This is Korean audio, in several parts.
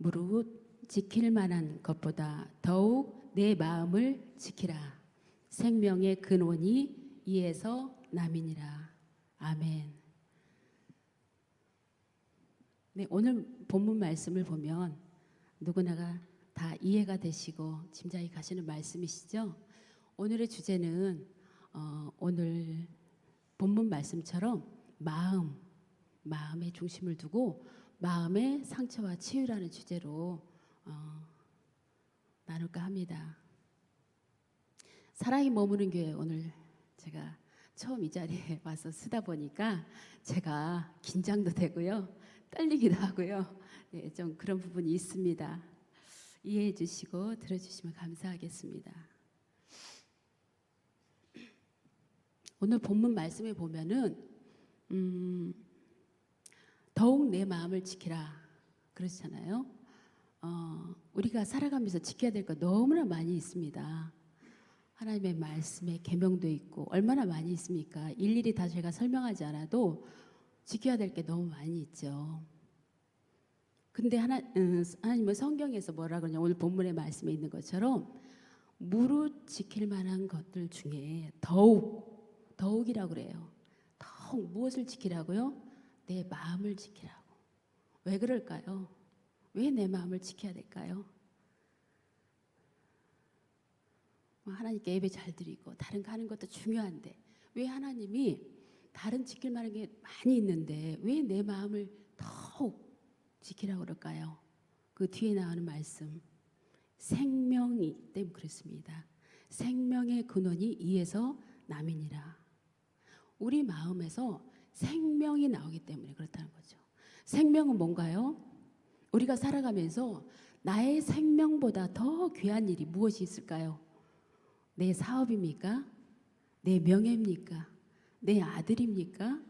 무릇 지킬 만한 것보다 더욱 내 마음을 지키라. 생명의 근원이 이에서 남이니라. 아멘. 네, 오늘 본문 말씀을 보면 누구나가 다 이해가 되시고 짐작이 가시는 말씀이시죠? 오늘의 주제는 오늘 본문 말씀처럼 마음의 중심을 두고 마음의 상처와 치유라는 주제로 나눌까 합니다. 사랑이 머무는 교회, 오늘 제가 처음 이 자리에 와서 쓰다 보니까 제가 긴장도 되고요, 떨리기도 하고요. 네, 좀 그런 부분이 있습니다. 이해해 주시고 들어주시면 감사하겠습니다. 오늘 본문 말씀에 보면은 더욱 내 마음을 지키라 그러잖아요. 우리가 살아가면서 지켜야 될 거 너무나 많이 있습니다. 하나님의 말씀에 계명도 있고 얼마나 많이 있습니까? 일일이 다 제가 설명하지 않아도 지켜야 될 게 너무 많이 있죠. 근데 하나님은 성경에서 뭐라 그러냐, 오늘 본문의 말씀에 있는 것처럼 무릇 지킬 만한 것들 중에 더욱이라고 그래요. 더욱 무엇을 지키라고요? 내 마음을 지키라고. 왜 그럴까요? 왜 내 마음을 지켜야 될까요? 하나님께 예배 잘 드리고 다른 거 하는 것도 중요한데 왜 하나님이 다른 지킬 만한 게 많이 있는데 왜 내 마음을 더욱 지키라고 그럴까요? 그 뒤에 나오는 말씀, 생명이 때문에 그렇습니다. 생명의 근원이 이에서 남이니라. 우리 마음에서 생명이 나오기 때문에 그렇다는 거죠. 생명은 뭔가요? 우리가 살아가면서 나의 생명보다 더 귀한 일이 무엇이 있을까요? 내 사업입니까? 내 명예입니까? 내 아들입니까?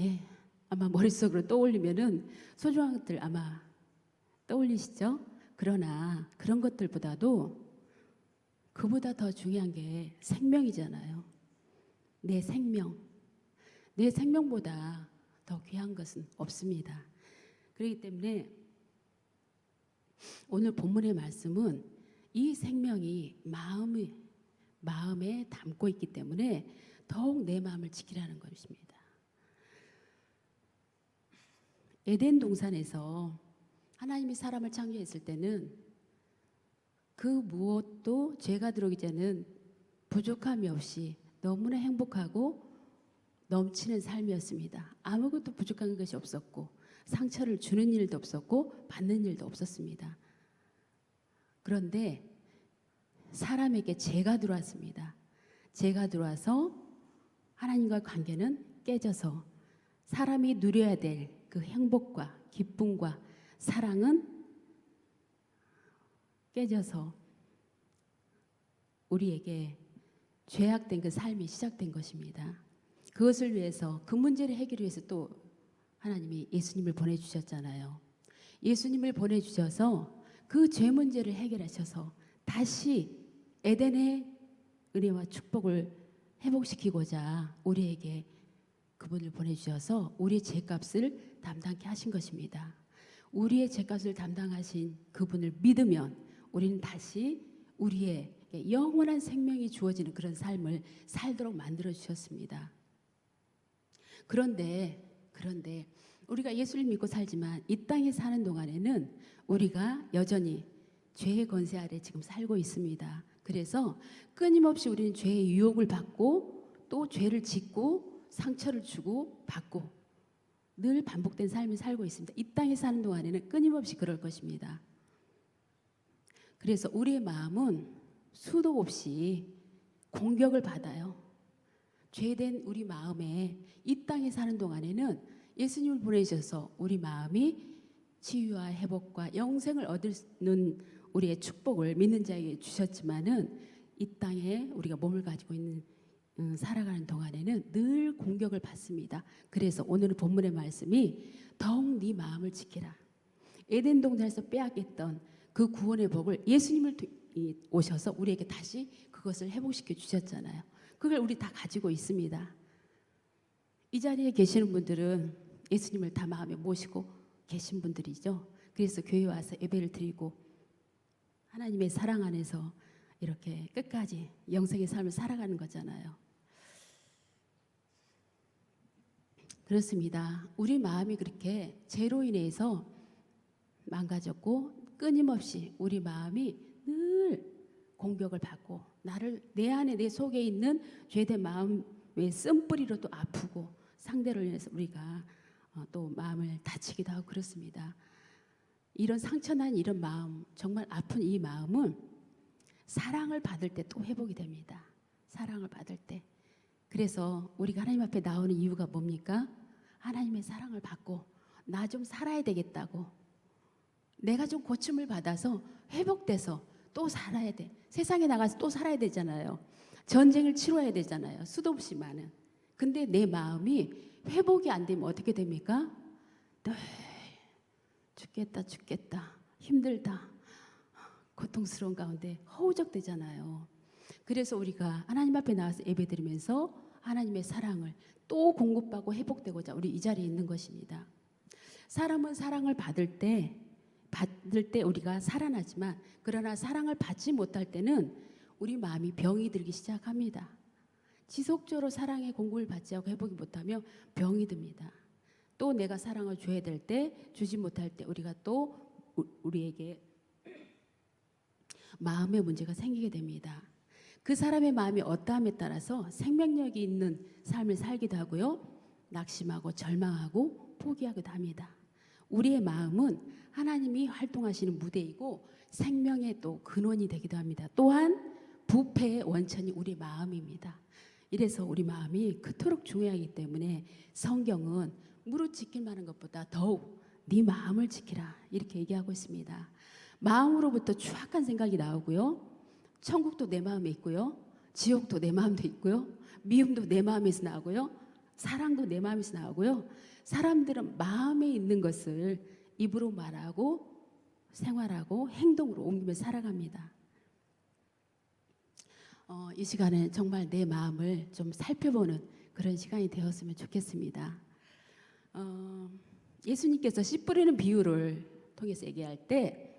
예, 아마 머릿속으로 떠올리면은 소중한 것들 아마 떠올리시죠? 그러나 그런 것들보다도 그보다 더 중요한 게 생명이잖아요. 내 생명보다 더 귀한 것은 없습니다. 그렇기 때문에 오늘 본문의 말씀은 이 생명이 마음에 담고 있기 때문에 더욱 내 마음을 지키라는 것입니다. 에덴 동산에서 하나님이 사람을 창조했을 때는 그 무엇도 죄가 들어오기 전에는 부족함이 없이 너무나 행복하고 넘치는 삶이었습니다. 아무것도 부족한 것이 없었고 상처를 주는 일도 없었고 받는 일도 없었습니다. 그런데 사람에게 죄가 들어왔습니다. 죄가 들어와서 하나님과 관계는 깨져서 사람이 누려야 될 그 행복과 기쁨과 사랑은 깨져서 우리에게 죄악된 그 삶이 시작된 것입니다. 그것을 위해서 그 문제를 해결하기 위해서 또 하나님이 예수님을 보내주셨잖아요. 예수님을 보내주셔서 그 죄 문제를 해결하셔서 다시 에덴의 은혜와 축복을 회복시키고자 우리에게 그분을 보내주셔서 우리의 죄값을 담당케 하신 것입니다. 우리의 죄값을 담당하신 그분을 믿으면 우리는 다시 우리의 영원한 생명이 주어지는 그런 삶을 살도록 만들어 주셨습니다. 그런데 우리가 예수를 믿고 살지만 이 땅에 사는 동안에는 우리가 여전히 죄의 권세 아래 지금 살고 있습니다. 그래서 끊임없이 우리는 죄의 유혹을 받고 또 죄를 짓고 상처를 주고 받고 늘 반복된 삶을 살고 있습니다. 이 땅에 사는 동안에는 끊임없이 그럴 것입니다. 그래서 우리의 마음은 수도 없이 공격을 받아요. 죄된 우리 마음에 이 땅에 사는 동안에는 예수님을 보내주셔서 우리 마음이 치유와 회복과 영생을 얻는 우리의 축복을 믿는 자에게 주셨지만은 이 땅에 우리가 몸을 가지고 있는 살아가는 동안에는 늘 공격을 받습니다. 그래서 오늘 본문의 말씀이 더욱 네 마음을 지키라. 에덴 동산에서 빼앗겼던 그 구원의 복을 예수님을 오셔서 우리에게 다시 그것을 회복시켜 주셨잖아요. 그걸 우리 다 가지고 있습니다. 이 자리에 계시는 분들은 예수님을 다 마음에 모시고 계신 분들이죠. 그래서 교회 와서 예배를 드리고 하나님의 사랑 안에서 이렇게 끝까지 영생의 삶을 살아가는 거잖아요. 그렇습니다. 우리 마음이 그렇게 죄로 인해서 망가졌고 끊임없이 우리 마음이 늘 공격을 받고 내 안에 내 속에 있는 죄된 마음의 쓴뿌리로 또 아프고 상대를 인해서 우리가 또 마음을 다치기도 하고 그렇습니다. 이런 상처난 이런 마음, 정말 아픈 이 마음은 사랑을 받을 때 또 회복이 됩니다. 사랑을 받을 때. 그래서 우리가 하나님 앞에 나오는 이유가 뭡니까? 하나님의 사랑을 받고 나 좀 살아야 되겠다고, 내가 좀 고침을 받아서 회복돼서 또 살아야 돼. 세상에 나가서 또 살아야 되잖아요. 전쟁을 치러야 되잖아요. 수도 없이 많은. 근데 내 마음이 회복이 안 되면 어떻게 됩니까? 늘 죽겠다 힘들다 고통스러운 가운데 허우적대잖아요. 그래서 우리가 하나님 앞에 나와서 예배드리면서 하나님의 사랑을 또 공급받고 회복되고자 우리 이 자리에 있는 것입니다. 사람은 사랑을 받을 때 우리가 살아나지만, 그러나 사랑을 받지 못할 때는 우리 마음이 병이 들기 시작합니다. 지속적으로 사랑의 공급을 받지 않고 회복이 못하면 병이 듭니다. 또 내가 사랑을 줘야 될 때 주지 못할 때 우리가 또 우리에게 마음의 문제가 생기게 됩니다. 그 사람의 마음이 어떠함에 따라서 생명력이 있는 삶을 살기도 하고요, 낙심하고 절망하고 포기하기도 합니다. 우리의 마음은 하나님이 활동하시는 무대이고 생명의 또 근원이 되기도 합니다. 또한 부패의 원천이 우리 마음입니다. 이래서 우리 마음이 그토록 중요하기 때문에 성경은 무릇 지킬 만한 것보다 더욱 네 마음을 지키라 이렇게 얘기하고 있습니다. 마음으로부터 추악한 생각이 나오고요, 천국도 내 마음에 있고요, 지옥도 내 마음도 있고요, 미움도 내 마음에서 나오고요, 사랑도 내 마음에서 나오고요. 사람들은 마음에 있는 것을 입으로 말하고 생활하고 행동으로 옮기며 살아갑니다. 이 시간에 정말 내 마음을 좀 살펴보는 그런 시간이 되었으면 좋겠습니다. 예수님께서 씨 뿌리는 비유를 통해서 얘기할 때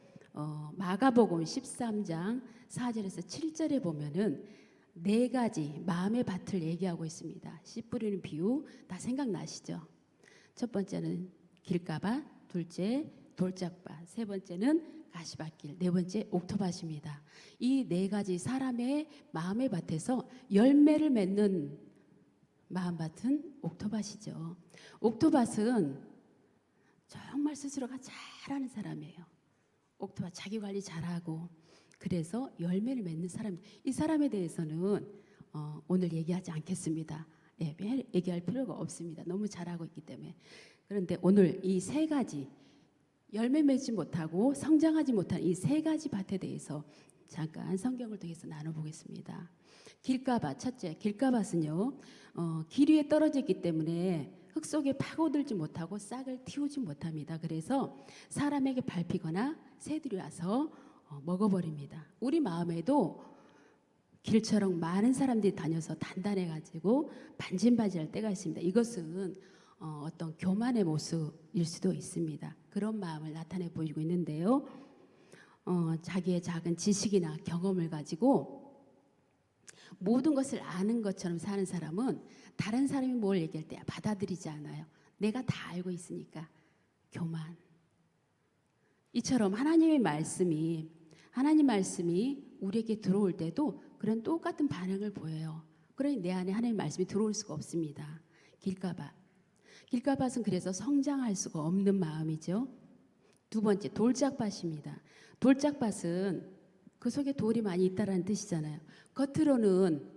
마가복음 13장 4절에서 7절에 보면은 4가지 마음의 밭을 얘기하고 있습니다. 씨 뿌리는 비유 다 생각나시죠? 첫 번째는 길가밭, 둘째 돌짝밭, 세 번째는 가시밭길, 네 번째 옥토밭입니다. 이 4가지 사람의 마음의 밭에서 열매를 맺는 마음밭은 옥토밭이죠. 옥토밭은 정말 스스로가 잘하는 사람이에요. 옥토밭 자기 관리 잘하고 그래서 열매를 맺는 사람, 이 사람에 대해서는 오늘 얘기하지 않겠습니다. 얘기할 필요가 없습니다. 너무 잘하고 있기 때문에. 그런데 오늘 이 3가지 열매 맺지 못하고 성장하지 못한 이 3가지 밭에 대해서 잠깐 성경을 통해서 나눠보겠습니다. 길가밭, 첫째 길가밭은요, 길 위에 떨어져 있기 때문에 흙 속에 파고들지 못하고 싹을 틔우지 못합니다. 그래서 사람에게 밟히거나 새들이 와서 먹어버립니다. 우리 마음에도 길처럼 많은 사람들이 다녀서 단단해가지고 반진바지할 때가 있습니다. 이것은 어떤 교만의 모습일 수도 있습니다. 그런 마음을 나타내 보이고 있는데요, 자기의 작은 지식이나 경험을 가지고 모든 것을 아는 것처럼 사는 사람은 다른 사람이 뭘 얘기할 때 받아들이지 않아요. 내가 다 알고 있으니까. 교만. 이처럼 하나님 말씀이 우리에게 들어올 때도 그런 똑같은 반응을 보여요. 그러니 내 안에 하나님의 말씀이 들어올 수가 없습니다. 길가밭은 그래서 성장할 수가 없는 마음이죠. 두 번째 돌짝밭입니다. 돌짝밭은 그 속에 돌이 많이 있다라는 뜻이잖아요. 겉으로는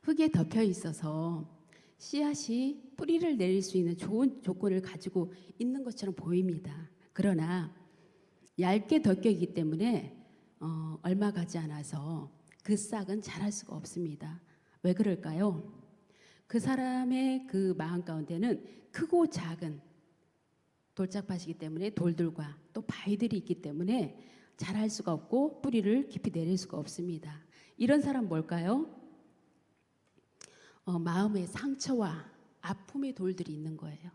흙에 덮여 있어서 씨앗이 뿌리를 내릴 수 있는 좋은 조건을 가지고 있는 것처럼 보입니다. 그러나 얇게 덮여 있기 때문에 얼마 가지 않아서 그 싹은 자랄 수가 없습니다. 왜 그럴까요? 그 사람의 그 마음 가운데는 크고 작은 돌짝밭이기 때문에 돌들과 또 바위들이 있기 때문에 자랄 수가 없고 뿌리를 깊이 내릴 수가 없습니다. 이런 사람 뭘까요? 마음의 상처와 아픔의 돌들이 있는 거예요.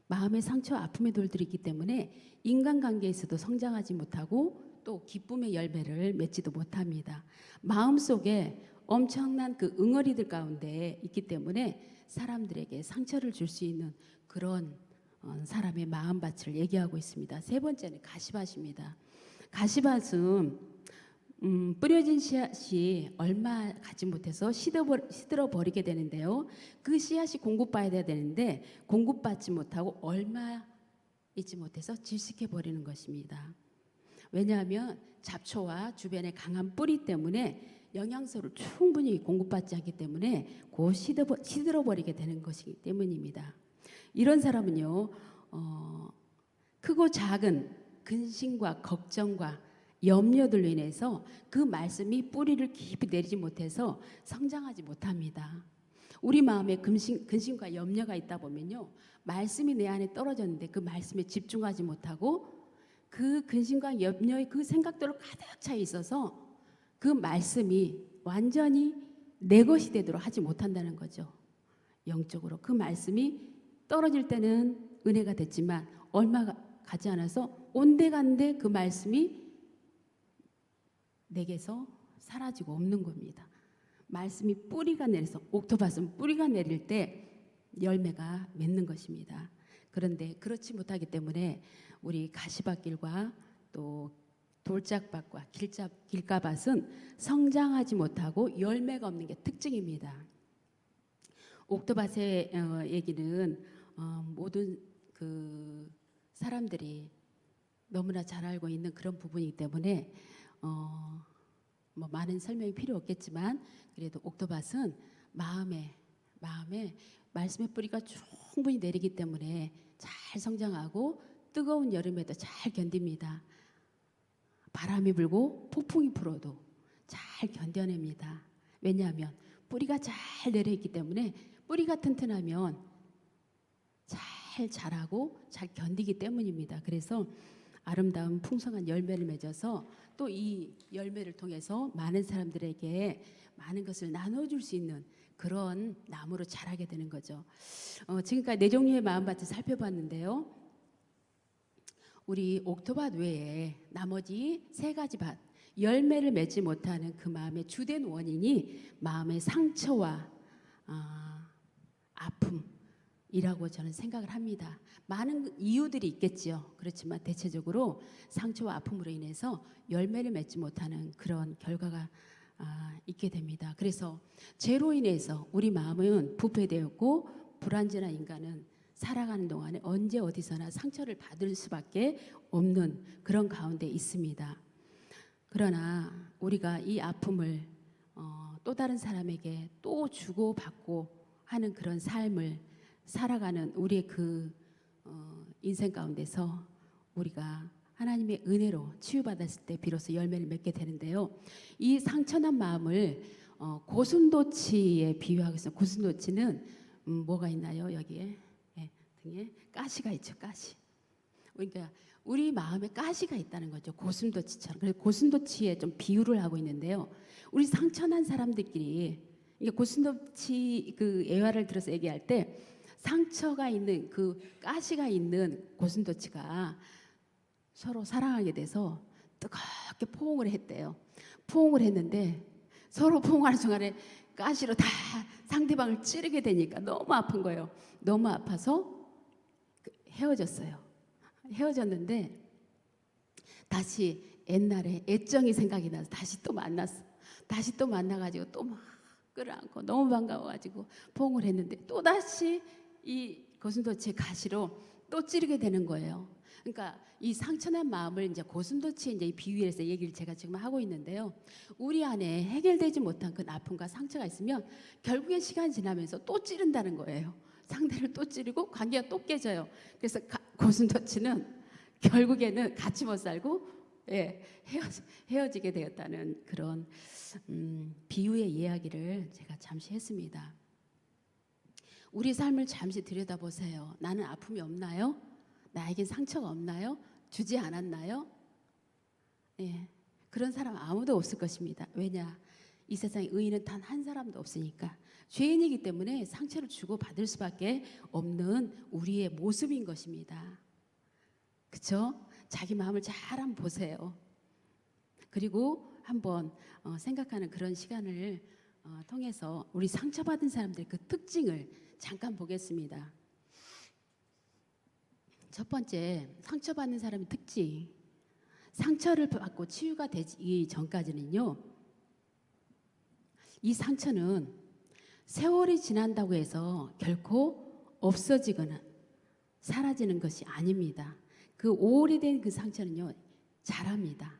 마음의 상처와 아픔의 돌들이 있기 때문에 인간관계에서도 성장하지 못하고 또 기쁨의 열매를 맺지도 못합니다. 마음속에 엄청난 그 응어리들 가운데 있기 때문에 사람들에게 상처를 줄 수 있는 그런 사람의 마음밭을 얘기하고 있습니다. 세 번째는 가시밭입니다. 가시밭은 뿌려진 씨앗이 얼마 가지 못해서 시들어 버리게 되는데요. 그 씨앗이 공급받아야 되는데 공급받지 못하고 얼마 있지 못해서 질식해 버리는 것입니다. 왜냐하면 잡초와 주변의 강한 뿌리 때문에 영양소를 충분히 공급받지 않기 때문에 곧 시들어 버리게 되는 것이기 때문입니다. 이런 사람은요, 크고 작은 근심과 걱정과 염려들로 인해서 그 말씀이 뿌리를 깊이 내리지 못해서 성장하지 못합니다. 우리 마음에 근심과 염려가 있다 보면요, 말씀이 내 안에 떨어졌는데 그 말씀에 집중하지 못하고 그 근심과 염려의 그 생각들로 가득 차 있어서 그 말씀이 완전히 내 것이 되도록 하지 못한다는 거죠. 영적으로 그 말씀이 떨어질 때는 은혜가 됐지만 얼마 가지 않아서 온데간데 그 말씀이 내게서 사라지고 없는 겁니다. 말씀이 뿌리가 내려서 옥토밭은 뿌리가 내릴 때 열매가 맺는 것입니다. 그런데 그렇지 못하기 때문에 우리 가시밭길과 또 돌짝밭과 길가밭은 성장하지 못하고 열매가 없는 게 특징입니다. 옥토밭의 얘기는 모든 그 사람들이 너무나 잘 알고 있는 그런 부분이기 때문에 뭐 많은 설명이 필요 없겠지만 그래도 옥토밭은 마음에 말씀의 뿌리가 충분히 내리기 때문에 잘 성장하고 뜨거운 여름에도 잘 견딥니다. 바람이 불고 폭풍이 불어도 잘 견뎌냅니다. 왜냐하면 뿌리가 잘 내려있기 때문에 뿌리가 튼튼하면 잘 자라고 잘 견디기 때문입니다. 그래서 아름다운 풍성한 열매를 맺어서 또 이 열매를 통해서 많은 사람들에게 많은 것을 나눠줄 수 있는 그런 나무로 자라게 되는 거죠. 지금까지 네 종류의 마음밭을 살펴봤는데요. 우리 옥토밭 외에 나머지 세 가지 밭, 열매를 맺지 못하는 그 마음의 주된 원인이 마음의 상처와 아픔이라고 저는 생각을 합니다. 많은 이유들이 있겠지요. 그렇지만 대체적으로 상처와 아픔으로 인해서 열매를 맺지 못하는 그런 결과가 있게 됩니다. 그래서 죄로 인해서 우리 마음은 부패되었고 불완전한 인간은 살아가는 동안에 언제 어디서나 상처를 받을 수밖에 없는 그런 가운데 있습니다. 그러나 우리가 이 아픔을 또 다른 사람에게 또 주고받고 하는 그런 삶을 살아가는 우리의 그 인생 가운데서 우리가 하나님의 은혜로 치유받았을 때 비로소 열매를 맺게 되는데요. 이 상처난 마음을 고슴도치에 비유하고 있어요. 고슴도치는 뭐가 있나요? 여기에 등에 가시가 있죠. 가시. 그러니까 우리 마음에 가시가 있다는 거죠. 고슴도치처럼. 그래서 고슴도치에 좀 비유를 하고 있는데요. 우리 상처난 사람들끼리 이게 고슴도치 그 예화를 들어서 얘기할 때 상처가 있는 그 가시가 있는 고슴도치가 서로 사랑하게 돼서 뜨겁게 포옹을 했대요. 포옹을 했는데 서로 포옹하는 순간에 가시로 다 상대방을 찌르게 되니까 너무 아픈 거예요. 너무 아파서 헤어졌어요. 헤어졌는데 다시 옛날에 애정이 생각이 나서 다시 또 만났어. 다시 또 만나가지고 또 막 끌어안고 너무 반가워가지고 포옹을 했는데 또 다시 이 고슴도치의 가시로 또 찌르게 되는 거예요. 그러니까 이 상처난 마음을 이제 고슴도치의 이제 비유해서 얘기를 제가 지금 하고 있는데요. 우리 안에 해결되지 못한 그 아픔과 상처가 있으면 결국에 시간이 지나면서 또 찌른다는 거예요. 상대를 또 찌르고 관계가 또 깨져요. 그래서 고슴도치는 결국에는 같이 못 살고 헤어지게 되었다는 그런 비유의 이야기를 제가 잠시 했습니다. 우리 삶을 잠시 들여다보세요. 나는 아픔이 없나요? 나에겐 상처가 없나요? 주지 않았나요? 그런 사람 아무도 없을 것입니다. 왜냐? 이 세상에 의인은 단 한 사람도 없으니까 죄인이기 때문에 상처를 주고 받을 수밖에 없는 우리의 모습인 것입니다. 그렇죠? 자기 마음을 잘 한번 보세요. 그리고 한번 생각하는 그런 시간을 통해서 우리 상처받은 사람들의 그 특징을 잠깐 보겠습니다. 첫 번째, 상처받는 사람의 특징. 상처를 받고 치유가 되기 전까지는요, 이 상처는 세월이 지난다고 해서 결코 없어지거나 사라지는 것이 아닙니다. 그 오래된 그 상처는요, 자랍니다.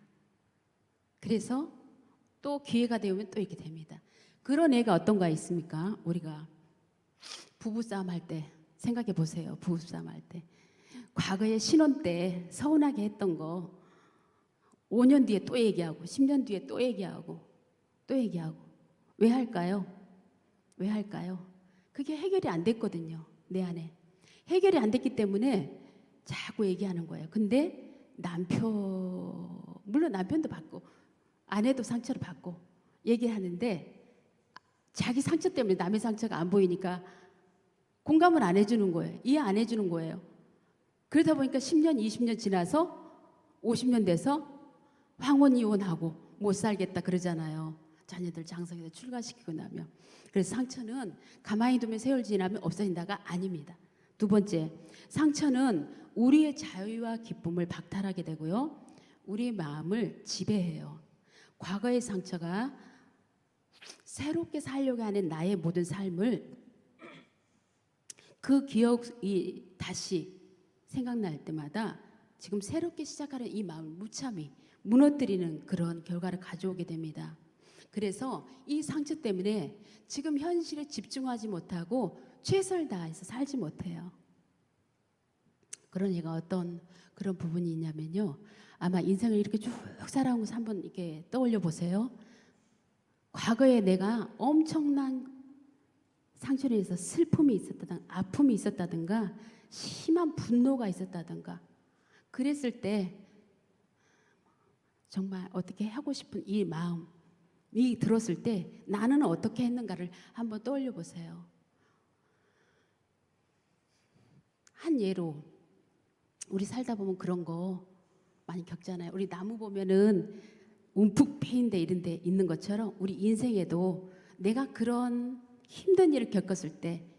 그래서 또 기회가 되면 또 이렇게 됩니다. 그런 애가 어떤가 있습니까? 우리가 부부싸움 할 때 생각해 보세요. 부부싸움 할 때 과거에 신혼 때 서운하게 했던 거 5년 뒤에 또 얘기하고 10년 뒤에 또 얘기하고 또 얘기하고 왜 할까요? 왜 할까요? 그게 해결이 안 됐거든요. 내 안에 해결이 안 됐기 때문에 자꾸 얘기하는 거예요. 근데 물론 남편도 받고 아내도 상처를 받고 얘기하는데 자기 상처 때문에 남의 상처가 안 보이니까 공감을 안 해주는 거예요. 이해 안 해주는 거예요. 그러다 보니까 10년, 20년 지나서 50년 돼서 황혼 이혼하고 못 살겠다 그러잖아요. 자녀들 장성에서 출가시키고 나면. 그래서 상처는 가만히 두면 세월 지나면 없어진다가 아닙니다. 두 번째, 상처는 우리의 자유와 기쁨을 박탈하게 되고요. 우리의 마음을 지배해요. 과거의 상처가 새롭게 살려고 하는 나의 모든 삶을 그 기억이 다시 생각날 때마다 지금 새롭게 시작하는 이 마음을 무참히 무너뜨리는 그런 결과를 가져오게 됩니다. 그래서 이 상처 때문에 지금 현실에 집중하지 못하고 최선을 다해서 살지 못해요. 그런 얘가 어떤 그런 부분이 있냐면요. 아마 인생을 이렇게 쭉 살아온 것을 한번 이렇게 떠올려 보세요. 과거에 내가 엄청난 상처에 의해서 슬픔이 있었다든가 아픔이 있었다든가 심한 분노가 있었다든가 그랬을 때 정말 어떻게 하고 싶은 이 마음이 들었을 때 나는 어떻게 했는가를 한번 떠올려 보세요. 한 예로 우리 살다 보면 그런 거 많이 겪잖아요. 우리 나무 보면은 움푹 패인 데 이런 데 있는 것처럼 우리 인생에도 내가 그런 힘든 일을 겪었을 때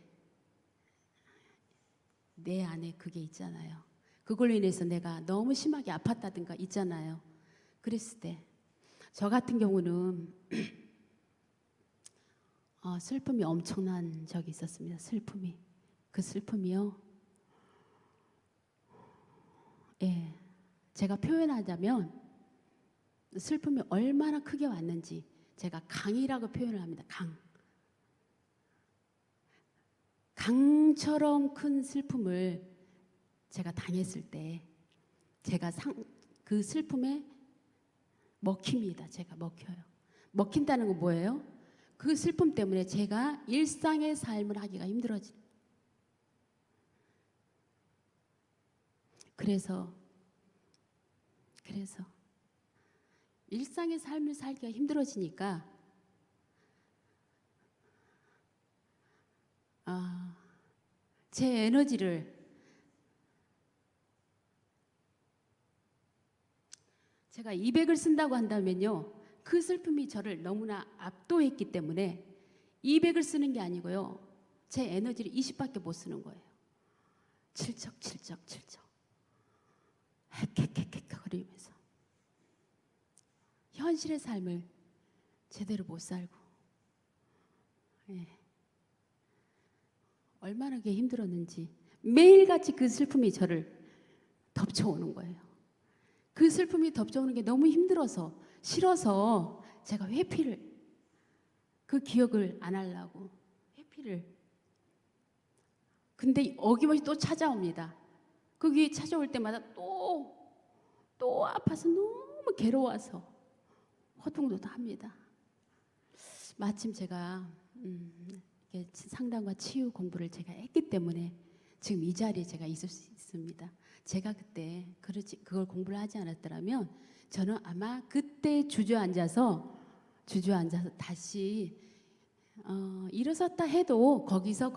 내 안에 그게 있잖아요. 그걸로 인해서 내가 너무 심하게 아팠다든가 있잖아요. 그랬을 때 저 같은 경우는 슬픔이 엄청난 적이 있었습니다. 슬픔이. 그 슬픔이요. 예, 제가 표현하자면 슬픔이 얼마나 크게 왔는지 제가 강이라고 표현을 합니다. 강처럼 큰 슬픔을 제가 당했을 때 제가 그 슬픔에 먹힙니다. 제가 먹혀요. 먹힌다는 건 뭐예요? 그 슬픔 때문에 제가 일상의 삶을 하기가 힘들어져요. 그래서 일상의 삶을 살기가 힘들어지니까 제 에너지를 제가 200을 쓴다고 한다면요. 그 슬픔이 저를 너무나 압도했기 때문에 200을 쓰는 게 아니고요. 제 에너지를 20밖에 못 쓰는 거예요. 칠척 헥헥헥헥 거리면서 현실의 삶을 제대로 못 살고 얼마나 그게 힘들었는지 매일같이 그 슬픔이 저를 덮쳐오는 거예요. 그 슬픔이 덮쳐오는 게 너무 힘들어서 싫어서 제가 그 기억을 안 하려고 근데 어김없이 또 찾아옵니다. 그게 찾아올 때마다 또 아파서 너무 괴로워서 호통도 합니다. 마침 제가 상담과 치유 공부를 제가 했기 때문에 지금 이 자리에 제가 있을 수 있습니다. 제가 그때 그걸 공부를 하지 않았더라면 저는 아마 그때 주저앉아서 주저앉아서 다시 일어섰다 해도 거기서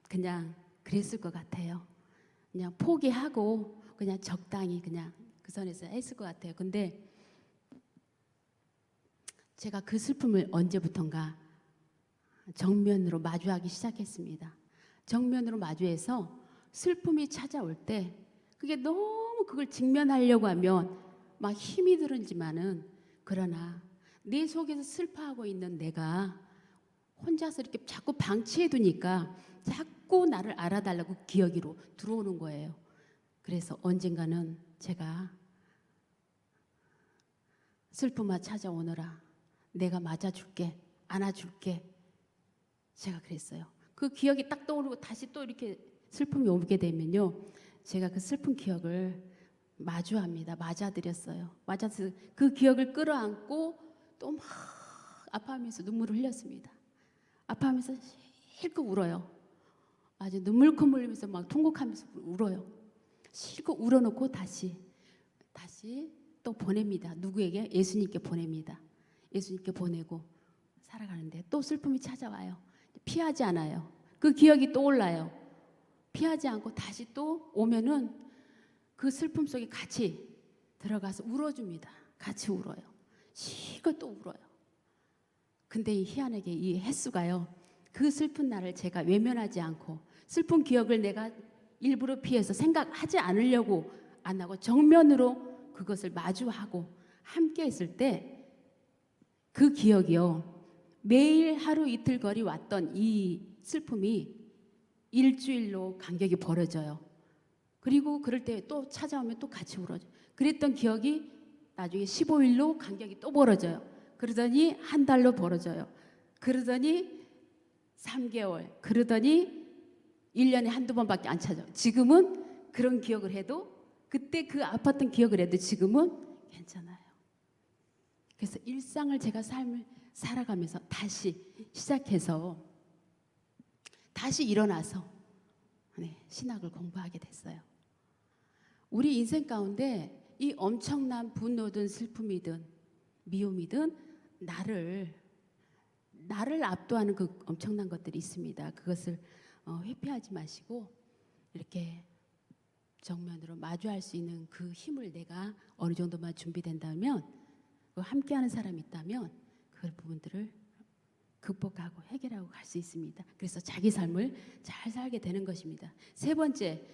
그냥 그랬을 것 같아요. 그냥 포기하고 그냥 적당히 그냥 그 선에서 했을 것 같아요. 근데 제가 그 슬픔을 언제부턴가 정면으로 마주하기 시작했습니다. 정면으로 마주해서 슬픔이 찾아올 때 그게 너무 그걸 직면하려고 하면 막 힘이 들지만은 그러나 내 속에서 슬퍼하고 있는 내가 혼자서 이렇게 자꾸 방치해 두니까 자꾸 나를 알아달라고 기어기로 들어오는 거예요. 그래서 언젠가는 제가 슬픔아 찾아오너라. 내가 맞아줄게. 안아줄게. 제가 그랬어요. 그 기억이 딱 떠오르고 다시 또 이렇게 슬픔이 오게 되면요. 제가 그 슬픈 기억을 마주합니다. 맞아드렸어요. 맞아서 그 기억을 끌어안고 또 막 아파하면서 눈물을 흘렸습니다. 아파하면서 실컷 울어요. 아주 눈물콧 흘리면서 막 통곡하면서 울어요. 실컷 울어놓고 다시 또 보냅니다. 누구에게? 예수님께 보냅니다. 예수님께 보내고 살아가는데 또 슬픔이 찾아와요. 피하지 않아요. 그 기억이 떠올라요. 피하지 않고 다시 또 오면은 그 슬픔 속에 같이 들어가서 울어줍니다. 같이 울어요. 실컷 또 울어요. 근데 이 희한하게 이 횟수가요. 그 슬픈 날을 제가 외면하지 않고 슬픈 기억을 내가 일부러 피해서 생각하지 않으려고 안 하고 정면으로 그것을 마주하고 함께 했을 때 그 기억이요. 매일 하루 이틀 거리 왔던 이 슬픔이 일주일로 간격이 벌어져요. 그리고 그럴 때 또 찾아오면 또 같이 울어요. 그랬던 기억이 나중에 15일로 간격이 또 벌어져요. 그러더니 한 달로 벌어져요. 그러더니 3개월, 그러더니 1년에 한두 번밖에 안 찾아요. 지금은 그런 기억을 해도 그때 그 아팠던 기억을 해도 지금은 괜찮아요. 그래서 일상을 제가 삶을 살아가면서 다시 시작해서 다시 일어나서 신학을 공부하게 됐어요. 우리 인생 가운데 이 엄청난 분노든 슬픔이든 미움이든 나를 압도하는 그 엄청난 것들이 있습니다. 그것을 회피하지 마시고 이렇게 정면으로 마주할 수 있는 그 힘을 내가 어느 정도만 준비된다면 함께하는 사람이 있다면 그 부분들을 극복하고 해결하고 갈 수 있습니다. 그래서 자기 삶을 잘 살게 되는 것입니다. 세 번째,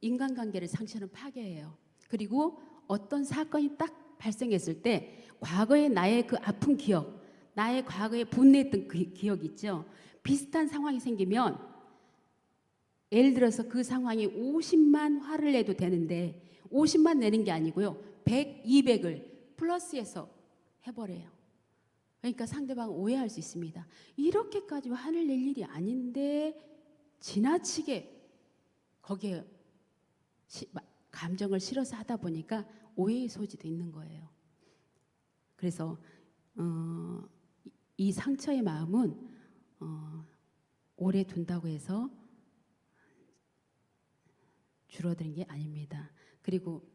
인간관계를 상처는 파괴해요. 그리고 어떤 사건이 딱 발생했을 때 과거의 나의 그 아픈 기억, 나의 과거에 분노했던 그 기억 있죠. 비슷한 상황이 생기면 예를 들어서 그 상황이 50만 화를 내도 되는데 50만 내는 게 아니고요. 100, 200을 플러스해서 해버려요. 그러니까 상대방 오해할 수 있습니다. 이렇게까지 화를 낼 일이 아닌데 지나치게 거기에 감정을 실어서 하다 보니까 오해의 소지도 있는 거예요. 그래서 이 상처의 마음은 오래 둔다고 해서 줄어드는 게 아닙니다. 그리고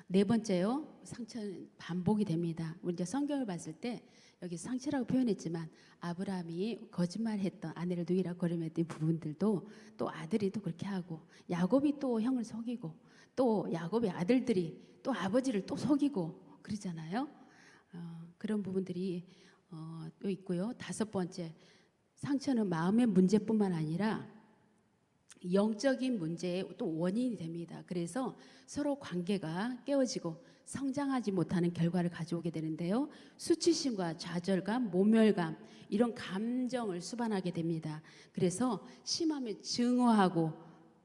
네 번째요, 상처는 반복이 됩니다. 우리 이제 성경을 봤을 때 여기 상처라고 표현했지만 아브라함이 거짓말했던 아내를 누이라고 거름했던 부분들도 또 아들이 또 그렇게 하고 야곱이 또 형을 속이고 또 야곱의 아들들이 또 아버지를 또 속이고 그러잖아요. 그런 부분들이 또 있고요. 다섯 번째, 상처는 마음의 문제뿐만 아니라 영적인 문제의 또 원인이 됩니다. 그래서 서로 관계가 깨어지고 성장하지 못하는 결과를 가져오게 되는데요. 수치심과 좌절감, 모멸감 이런 감정을 수반하게 됩니다. 그래서 심하면 증오하고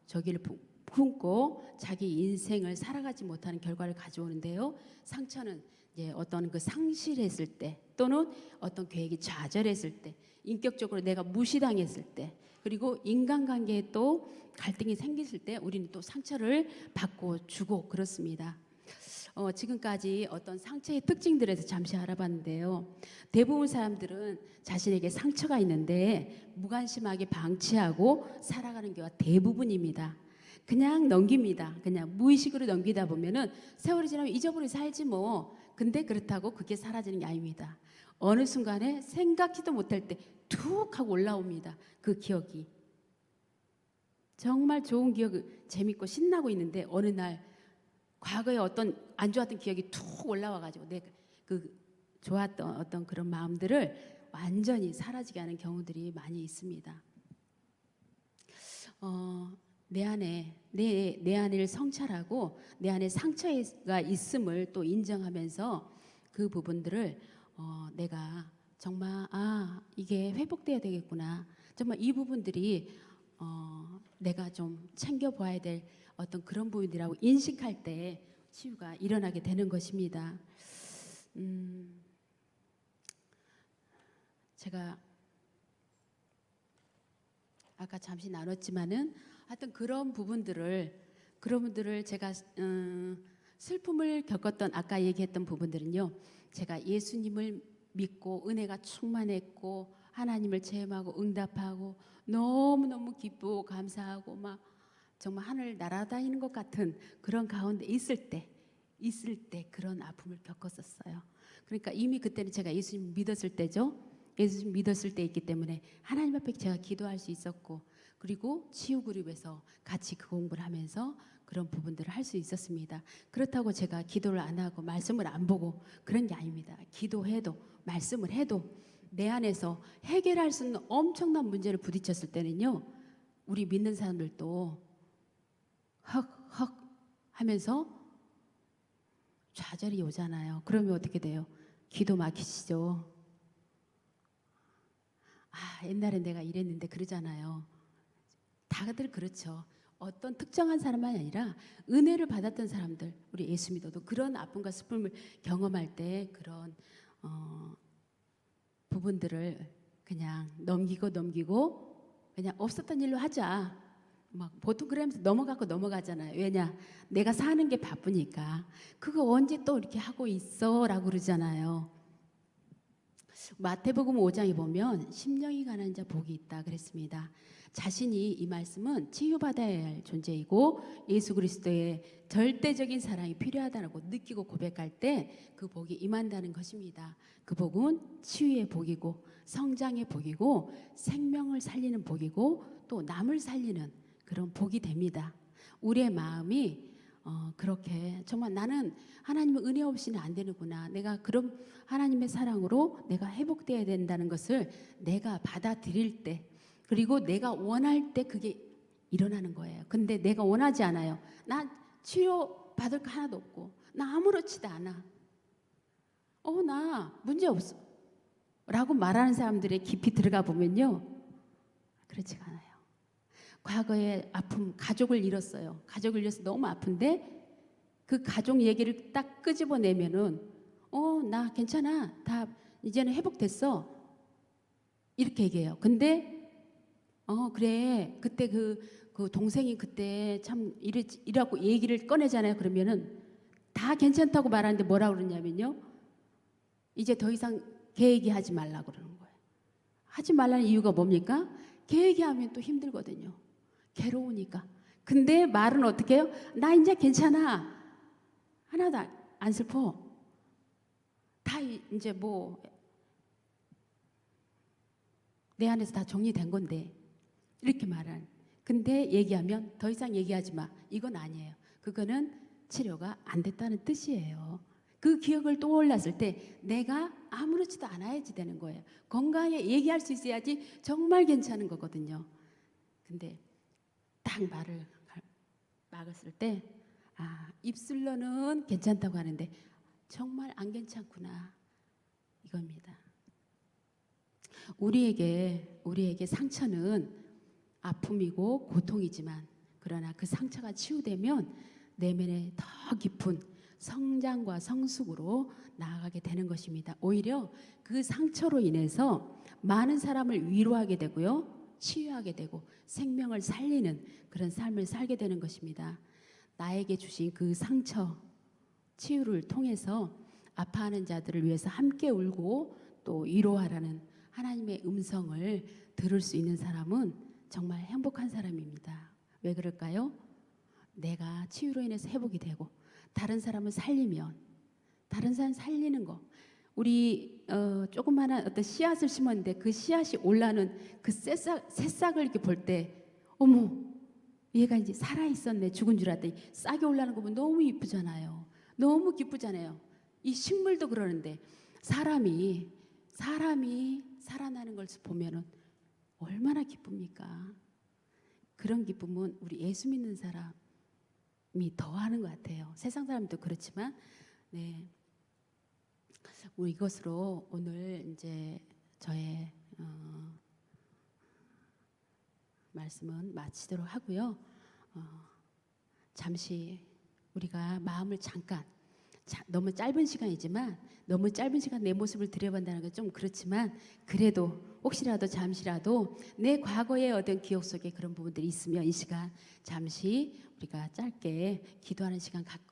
저기를 품고 자기 인생을 살아가지 못하는 결과를 가져오는데요. 상처는 이제 어떤 그 상실했을 때 또는 어떤 계획이 좌절했을 때 인격적으로 내가 무시당했을 때 그리고 인간관계에 또 갈등이 생겼을 때 우리는 또 상처를 받고 주고 그렇습니다. 지금까지 어떤 상처의 특징들에 대해서 잠시 알아봤는데요. 대부분 사람들은 자신에게 상처가 있는데 무관심하게 방치하고 살아가는 경우가 대부분입니다. 그냥 넘깁니다. 그냥 무의식으로 넘기다 보면은 세월이 지나면 잊어버리고 살지 뭐 근데 그렇다고 그게 사라지는 게 아닙니다. 어느 순간에 생각지도 못할 때 툭 하고 올라옵니다. 그 기억이. 정말 좋은 기억이 재밌고 신나고 있는데 어느 날 과거에 어떤 안 좋았던 기억이 툭 올라와가지고 내가 그 좋았던 어떤 그런 마음들을 완전히 사라지게 하는 경우들이 많이 있습니다. 내 안을 성찰하고 내 안에 상처가 있음을 또 인정하면서 그 부분들을 내가 정말 이게 회복돼야 되겠구나. 정말 이 부분들이 내가 좀 챙겨봐야 될 어떤 그런 부분이라고 인식할 때 치유가 일어나게 되는 것입니다. 제가 아까 잠시 나눴지만은 하여튼 그런 부분들을 제가 슬픔을 겪었던 아까 얘기했던 부분들은요. 제가 예수님을 믿고 은혜가 충만했고 하나님을 체험하고 응답하고 너무너무 기쁘고 감사하고 막 정말 하늘 날아다니는 것 같은 그런 가운데 있을 때 그런 아픔을 겪었었어요. 그러니까 이미 그때는 제가 예수님 믿었을 때죠. 예수님 믿었을 때였기 때문에 하나님 앞에 제가 기도할 수 있었고 그리고 치유 그룹에서 같이 그 공부를 하면서 그런 부분들을 할 수 있었습니다. 그렇다고 제가 기도를 안 하고 말씀을 안 보고 그런 게 아닙니다. 기도해도 말씀을 해도 내 안에서 해결할 수 있는 엄청난 문제를 부딪혔을 때는요. 우리 믿는 사람들도 헉헉 하면서 좌절이 오잖아요. 그러면 어떻게 돼요? 기도 막히시죠. 옛날에 내가 이랬는데 그러잖아요. 다들 그렇죠. 어떤 특정한 사람만이 아니라 은혜를 받았던 사람들, 우리 예수 믿어도 그런 아픔과 슬픔을 경험할 때 그런 부분들을 그냥 넘기고 그냥 없었던 일로 하자. 막 보통 그러면서 넘어가잖아요. 왜냐? 내가 사는 게 바쁘니까. 그거 언제 또 이렇게 하고 있어? 라고 그러잖아요. 마태복음 5장에 보면 심령이 가난한 자 복이 있다 그랬습니다. 자신이 이 말씀은 치유받아야 할 존재이고 예수 그리스도의 절대적인 사랑이 필요하다고 느끼고 고백할 때 그 복이 임한다는 것입니다. 그 복은 치유의 복이고 성장의 복이고 생명을 살리는 복이고 또 남을 살리는 그런 복이 됩니다. 우리의 마음이 그렇게 정말 나는 하나님의 은혜 없이는 안 되는구나. 내가 그런 하나님의 사랑으로 내가 회복되어야 된다는 것을 내가 받아들일 때 그리고 내가 원할 때 그게 일어나는 거예요. 근데 내가 원하지 않아요. 나 치료 받을 거 하나도 없고 나 아무렇지도 않아. 나 문제 없어 라고 말하는 사람들의 깊이 들어가 보면요. 그렇지가 않아요. 과거에 아픔, 가족을 잃었어요. 가족을 잃어서 너무 아픈데 그 가족 얘기를 딱 끄집어내면은 나 괜찮아. 다 이제는 회복됐어. 이렇게 얘기해요. 근데 그래. 그때 그 동생이 그때 참 이라고 얘기를 꺼내잖아요. 그러면은 다 괜찮다고 말하는데 뭐라고 그러냐면요. 이제 더 이상 걔 얘기하지 말라고 그러는 거예요. 하지 말라는 이유가 뭡니까? 걔 얘기하면 또 힘들거든요. 괴로우니까. 근데 말은 어떻게 해요? 나 이제 괜찮아. 하나도 안 슬퍼. 다 이제 뭐 내 안에서 다 정리된 건데 이렇게 말한. 근데 얘기하면 더 이상 얘기하지 마. 이건 아니에요. 그거는 치료가 안 됐다는 뜻이에요. 그 기억을 떠올랐을 때 내가 아무렇지도 않아야지 되는 거예요. 건강하게 얘기할 수 있어야지 정말 괜찮은 거거든요. 근데 딱 말을 막았을 때 입술로는 괜찮다고 하는데 정말 안 괜찮구나 이겁니다. 우리에게 상처는 아픔이고 고통이지만 그러나 그 상처가 치유되면 내면에 더 깊은 성장과 성숙으로 나아가게 되는 것입니다. 오히려 그 상처로 인해서 많은 사람을 위로하게 되고요. 치유하게 되고 생명을 살리는 그런 삶을 살게 되는 것입니다. 나에게 주신 그 상처, 치유를 통해서 아파하는 자들을 위해서 함께 울고 또 위로하라는 하나님의 음성을 들을 수 있는 사람은 정말 행복한 사람입니다. 왜 그럴까요? 내가 치유로 인해서 회복이 되고 다른 사람을 살리면 다른 사람 살리는 거. 우리 조그마한 어떤 씨앗을 심었는데 그 씨앗이 올라는 그 새싹을 이렇게 볼 때 어머 얘가 이제 살아 있었네. 죽은 줄 알았더니 싹이 올라는 거 보면 너무 이쁘잖아요. 너무 기쁘잖아요. 이 식물도 그러는데 사람이 살아나는 걸 보면은 얼마나 기쁩니까? 그런 기쁨은 우리 예수 믿는 사람이 더하는 것 같아요. 세상 사람도 그렇지만, 네. 우리 이것으로 오늘 이제 저의 말씀은 마치도록 하고요. 잠시 우리가 마음을 잠깐 너무 짧은 시간이지만 너무 짧은 시간 내 모습을 들여본다는 건 좀 그렇지만 그래도 혹시라도 잠시라도 내 과거의 어떤 기억 속에 그런 부분들이 있으면 이 시간 잠시 우리가 짧게 기도하는 시간 갖고